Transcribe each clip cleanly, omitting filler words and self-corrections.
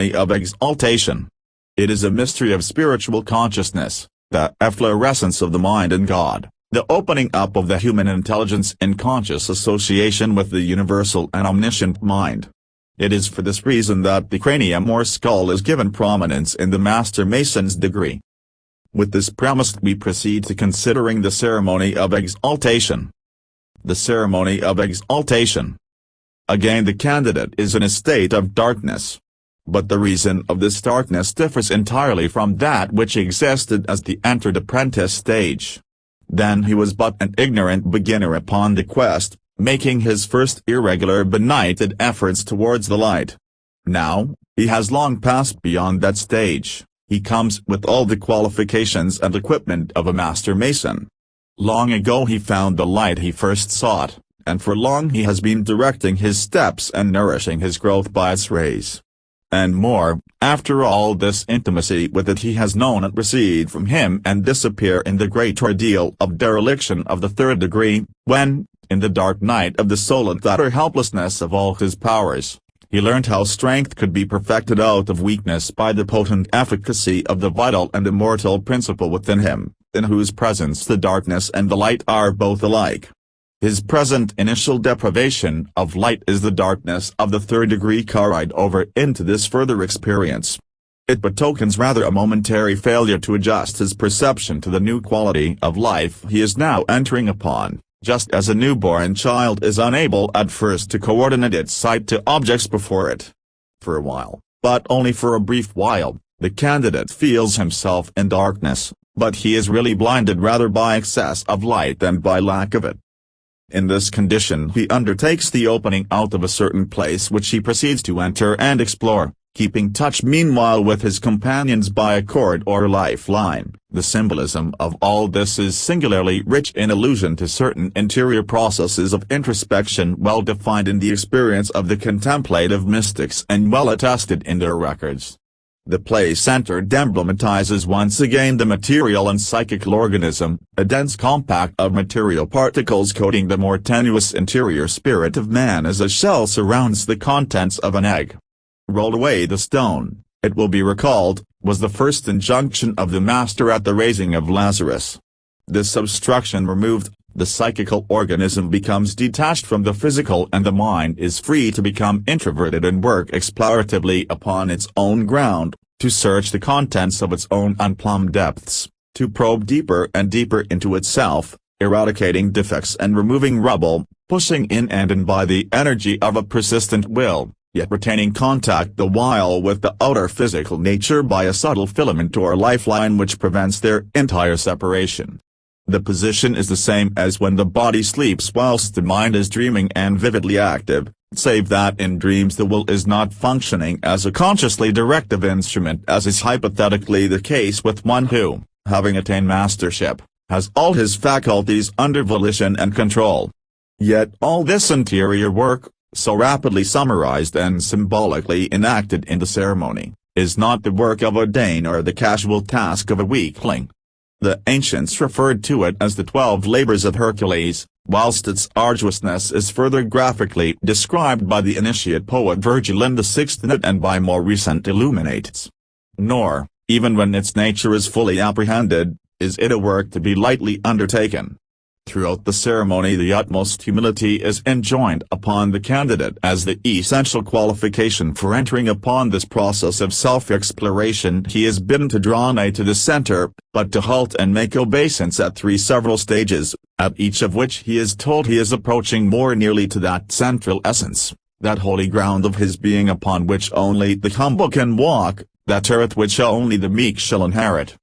of exaltation. It is a mystery of spiritual consciousness, the efflorescence of the mind in God, the opening up of the human intelligence in conscious association with the universal and omniscient mind. It is for this reason that the cranium or skull is given prominence in the Master Mason's degree. With this premise we proceed to considering the ceremony of exaltation. The ceremony of exaltation. Again the candidate is in a state of darkness. But the reason of this darkness differs entirely from that which existed as the entered apprentice stage. Then he was but an ignorant beginner upon the quest, making his first irregular benighted efforts towards the light. Now, he has long passed beyond that stage. He comes with all the qualifications and equipment of a Master Mason. Long ago he found the light he first sought, and for long he has been directing his steps and nourishing his growth by its rays. And more, after all this intimacy with it he has known it recede from him and disappear in the great ordeal of dereliction of the third degree, when, in the dark night of the soul and utter helplessness of all his powers, he learnt how strength could be perfected out of weakness by the potent efficacy of the vital and immortal principle within him, in whose presence the darkness and the light are both alike. His present initial deprivation of light is the darkness of the third degree carried over into this further experience. It betokens rather a momentary failure to adjust his perception to the new quality of life he is now entering upon, just as a newborn child is unable at first to coordinate its sight to objects before it. For a while, but only for a brief while, the candidate feels himself in darkness, but he is really blinded rather by excess of light than by lack of it. In this condition he undertakes the opening out of a certain place which he proceeds to enter and explore, keeping touch meanwhile with his companions by a cord or lifeline. The symbolism of all this is singularly rich in allusion to certain interior processes of introspection well defined in the experience of the contemplative mystics and well attested in their records. The place-centered emblematizes once again the material and psychical organism, a dense compact of material particles coating the more tenuous interior spirit of man as a shell surrounds the contents of an egg. Roll away the stone, it will be recalled, was the first injunction of the Master at the raising of Lazarus. This obstruction removed, the psychical organism becomes detached from the physical and the mind is free to become introverted and work exploratively upon its own ground, to search the contents of its own unplumbed depths, to probe deeper and deeper into itself, eradicating defects and removing rubble, pushing in and in by the energy of a persistent will, yet retaining contact the while with the outer physical nature by a subtle filament or lifeline which prevents their entire separation. The position is the same as when the body sleeps whilst the mind is dreaming and vividly active, save that in dreams the will is not functioning as a consciously directive instrument as is hypothetically the case with one who, having attained mastership, has all his faculties under volition and control. Yet all this interior work, so rapidly summarized and symbolically enacted in the ceremony, is not the work of a Dane or the casual task of a weakling. The ancients referred to it as the 12 labors of Hercules, whilst its arduousness is further graphically described by the initiate poet Virgil in the 6th and by more recent illuminates. Nor, even when its nature is fully apprehended, is it a work to be lightly undertaken. Throughout the ceremony the utmost humility is enjoined upon the candidate as the essential qualification for entering upon this process of self-exploration. He is bidden to draw nigh to the center, but to halt and make obeisance at 3 several stages, at each of which he is told he is approaching more nearly to that central essence, that holy ground of his being upon which only the humble can walk, that earth which only the meek shall inherit.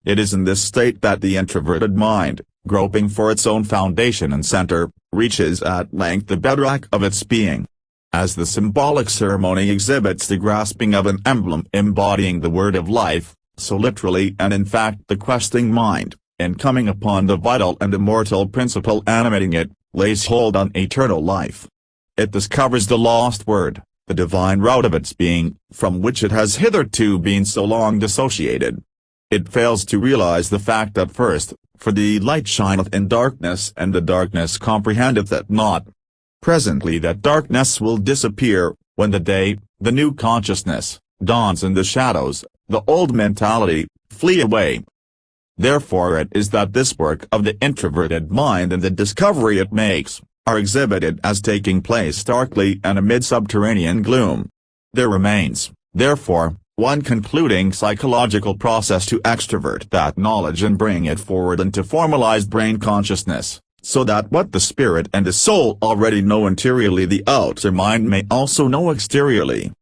It is in this state that the introverted mind, groping for its own foundation and center, reaches at length the bedrock of its being. As the symbolic ceremony exhibits the grasping of an emblem embodying the word of life, so literally and in fact the questing mind, in coming upon the vital and immortal principle animating it, lays hold on eternal life. It discovers the lost word, the divine root of its being, from which it has hitherto been so long dissociated. It fails to realize the fact at first, for the light shineth in darkness and the darkness comprehendeth it not. Presently that darkness will disappear, when the day, the new consciousness, dawns in the shadows, the old mentality, flee away. Therefore it is that this work of the introverted mind and the discovery it makes, are exhibited as taking place starkly and amid subterranean gloom. There remains, therefore, one concluding psychological process to extrovert that knowledge and bring it forward into formalized brain consciousness, so that what the spirit and the soul already know interiorly the outer mind may also know exteriorly.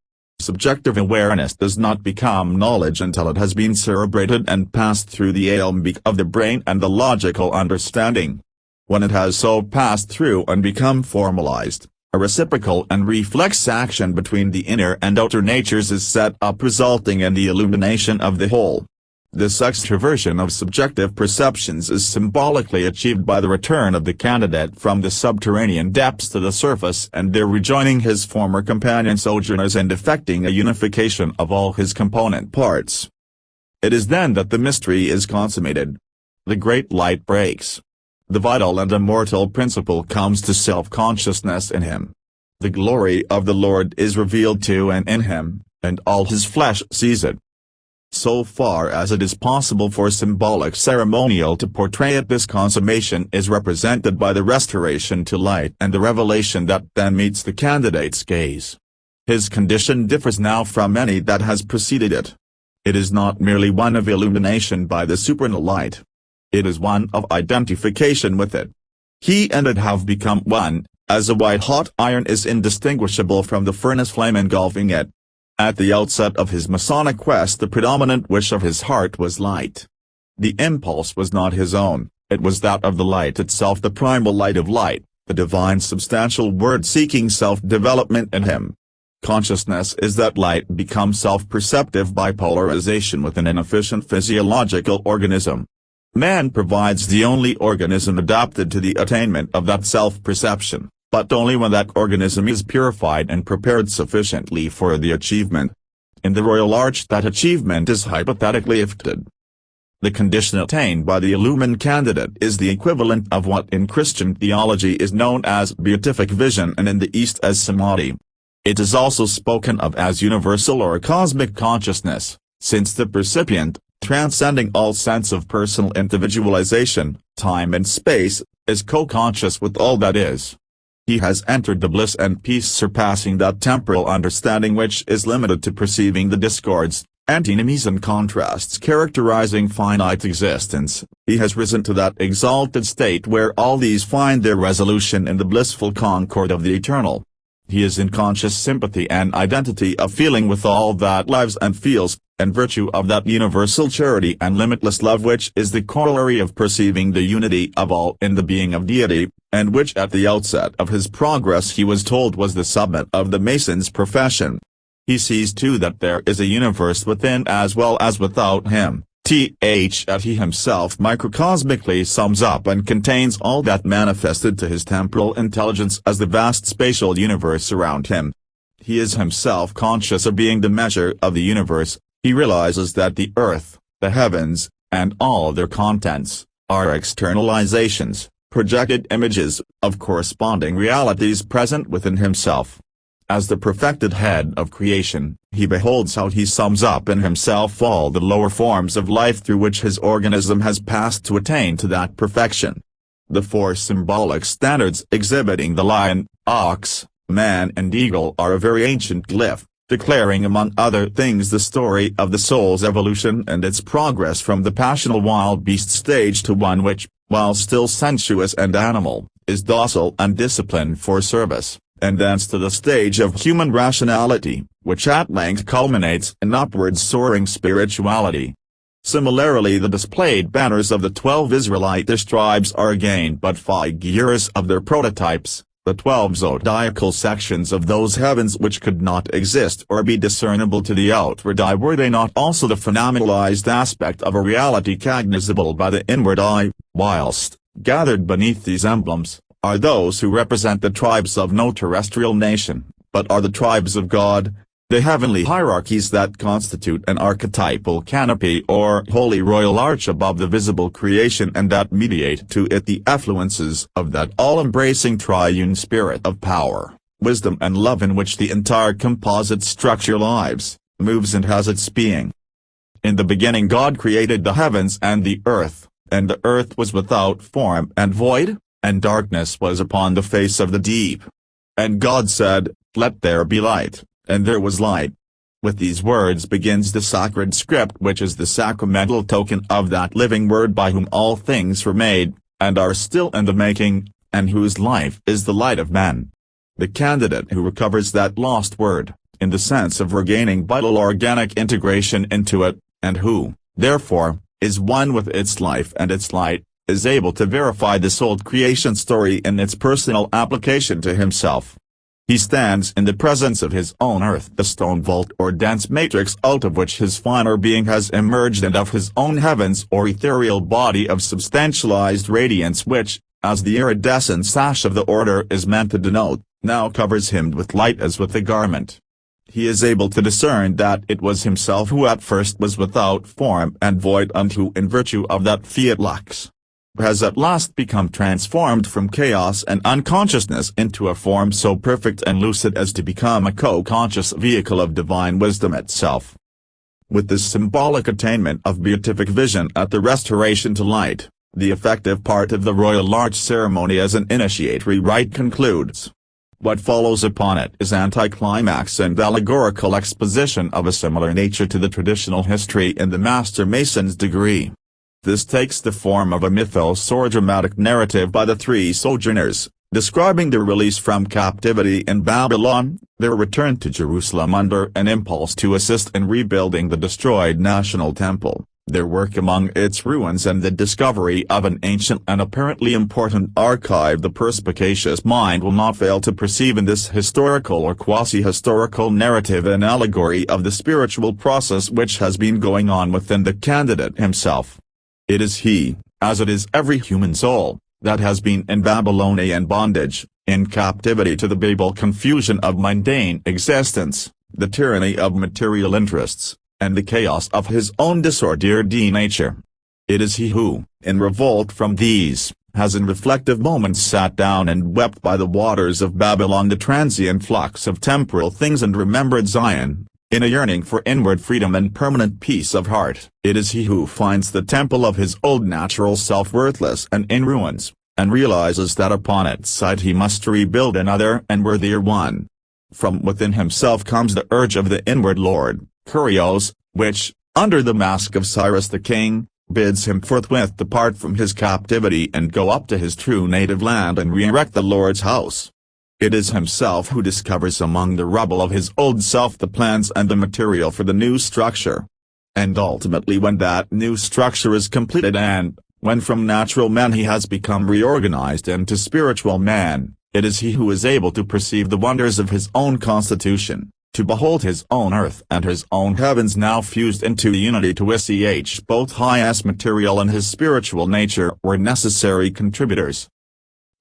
Subjective awareness does not become knowledge until it has been cerebrated and passed through the alembic of the brain and the logical understanding. When it has so passed through and become formalized, a reciprocal and reflex action between the inner and outer natures is set up, resulting in the illumination of the whole. This extroversion of subjective perceptions is symbolically achieved by the return of the candidate from the subterranean depths to the surface and there rejoining his former companion sojourners and effecting a unification of all his component parts. It is then that the mystery is consummated. The great light breaks. The vital and immortal principle comes to self-consciousness in him. The glory of the Lord is revealed to and in him, and all his flesh sees it. So far as it is possible for symbolic ceremonial to portray it, this consummation is represented by the restoration to light and the revelation that then meets the candidate's gaze. His condition differs now from any that has preceded it. It is not merely one of illumination by the supernal light. It is one of identification with it. He and it have become one, as a white-hot iron is indistinguishable from the furnace flame engulfing it. At the outset of his Masonic quest, the predominant wish of his heart was light. The impulse was not his own, it was that of the light itself, the primal light of light, the divine substantial word seeking self-development in him. Consciousness is that light become self-perceptive by polarization within an efficient physiological organism. Man provides the only organism adapted to the attainment of that self-perception, but only when that organism is purified and prepared sufficiently for the achievement. In the Royal Arch that achievement is hypothetically ifted. The condition attained by the illumined candidate is the equivalent of what in Christian theology is known as beatific vision and in the East as samadhi. It is also spoken of as universal or cosmic consciousness, since the percipient, transcending all sense of personal individualization, time and space, is co-conscious with all that is. He has entered the bliss and peace surpassing that temporal understanding which is limited to perceiving the discords, antinomies and contrasts characterizing finite existence. He has risen to that exalted state where all these find their resolution in the blissful concord of the eternal. He is in conscious sympathy and identity of feeling with all that lives and feels, and virtue of that universal charity and limitless love which is the corollary of perceiving the unity of all in the being of deity, and which at the outset of his progress he was told was the summit of the Mason's profession. He sees too that there is a universe within as well as without him, that he himself microcosmically sums up and contains all that manifested to his temporal intelligence as the vast spatial universe around him. He is himself conscious of being the measure of the universe. He realizes that the earth, the heavens, and all their contents, are externalizations, projected images, of corresponding realities present within himself. As the perfected head of creation, he beholds how he sums up in himself all the lower forms of life through which his organism has passed to attain to that perfection. The four symbolic standards exhibiting the lion, ox, man and eagle are a very ancient glyph, declaring among other things the story of the soul's evolution and its progress from the passional wild beast stage to one which, while still sensuous and animal, is docile and disciplined for service, and thence to the stage of human rationality, which at length culminates in upward soaring spirituality. Similarly, the displayed banners of the 12 Israelitish tribes are again but figures of their prototypes, the 12 zodiacal sections of those heavens which could not exist or be discernible to the outward eye. Were they not also the phenomenalized aspect of a reality cognizable by the inward eye, whilst, gathered beneath these emblems, are those who represent the tribes of no terrestrial nation, but are the tribes of God, the heavenly hierarchies that constitute an archetypal canopy or holy royal arch above the visible creation and that mediate to it the effluences of that all-embracing triune spirit of power, wisdom and love in which the entire composite structure lives, moves and has its being. In the beginning God created the heavens and the earth was without form and void, and darkness was upon the face of the deep. And God said, Let there be light, and there was light. With these words begins the sacred script, which is the sacramental token of that living Word by whom all things were made, and are still in the making, and whose life is the light of men. The candidate who recovers that lost word, in the sense of regaining vital organic integration into it, and who, therefore, is one with its life and its light, is able to verify this old creation story in its personal application to himself. He stands in the presence of his own earth, the stone vault or dense matrix out of which his finer being has emerged, and of his own heavens or ethereal body of substantialized radiance which, as the iridescent sash of the order is meant to denote, now covers him with light as with a garment. He is able to discern that it was himself who at first was without form and void, and who in virtue of that fiat lux, has at last become transformed from chaos and unconsciousness into a form so perfect and lucid as to become a co-conscious vehicle of divine wisdom itself. With this symbolic attainment of beatific vision at the restoration to light, the effective part of the royal large ceremony as an initiatory rite concludes. What follows upon it is anticlimax and allegorical exposition of a similar nature to the traditional history in the Master Mason's degree. This takes the form of a mythos or dramatic narrative by the three sojourners, describing their release from captivity in Babylon, their return to Jerusalem under an impulse to assist in rebuilding the destroyed national temple, their work among its ruins, and the discovery of an ancient and apparently important archive. The perspicacious mind will not fail to perceive in this historical or quasi-historical narrative an allegory of the spiritual process which has been going on within the candidate himself. It is he, as it is every human soul, that has been in Babylonian bondage, in captivity to the Babel confusion of mundane existence, the tyranny of material interests, and the chaos of his own disordered nature. It is he who, in revolt from these, has in reflective moments sat down and wept by the waters of Babylon, the transient flux of temporal things, and remembered Zion, in a yearning for inward freedom and permanent peace of heart. It is he who finds the temple of his old natural self worthless and in ruins, and realizes that upon its site he must rebuild another and worthier one. From within himself comes the urge of the inward Lord, Kurios, which, under the mask of Cyrus the king, bids him forthwith depart from his captivity and go up to his true native land and re-erect the Lord's house. It is himself who discovers among the rubble of his old self the plans and the material for the new structure. And ultimately, when that new structure is completed, and, when from natural man he has become reorganized into spiritual man, it is he who is able to perceive the wonders of his own constitution, to behold his own earth and his own heavens now fused into unity, to see both his material and his spiritual nature were necessary contributors.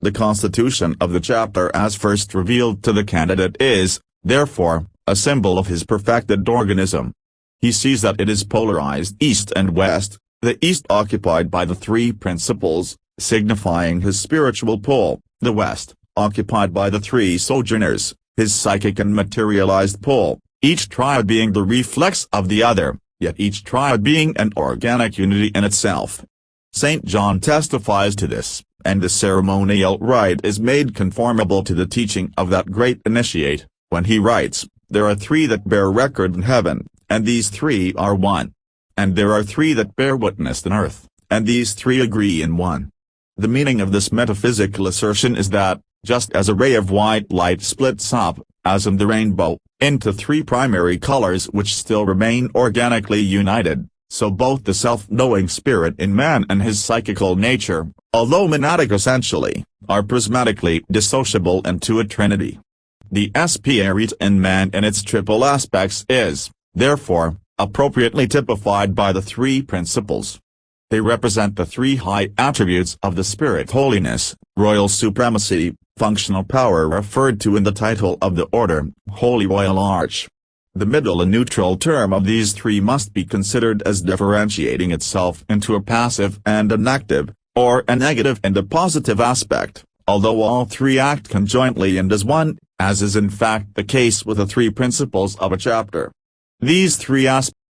The constitution of the chapter as first revealed to the candidate is, therefore, a symbol of his perfected organism. He sees that it is polarized east and west, the east occupied by the three principles, signifying his spiritual pole, the west, occupied by the three sojourners, his psychic and materialized pole, each triad being the reflex of the other, yet each triad being an organic unity in itself. St. John testifies to this, and the ceremonial rite is made conformable to the teaching of that great initiate, when he writes, "There are three that bear record in heaven, and these three are one. And there are three that bear witness in earth, and these three agree in one." The meaning of this metaphysical assertion is that, just as a ray of white light splits up, as in the rainbow, into three primary colors which still remain organically united, so both the self-knowing spirit in man and his psychical nature, although monadic essentially, are prismatically dissociable into a trinity. The spirit in man in its triple aspects is, therefore, appropriately typified by the three principles. They represent the three high attributes of the spirit: holiness, royal supremacy, functional power, referred to in the title of the order, Holy Royal Arch. The middle and neutral term of these three must be considered as differentiating itself into a passive and an active, or a negative and a positive aspect, although all three act conjointly and as one, as is in fact the case with the three principles of a chapter. These three aspects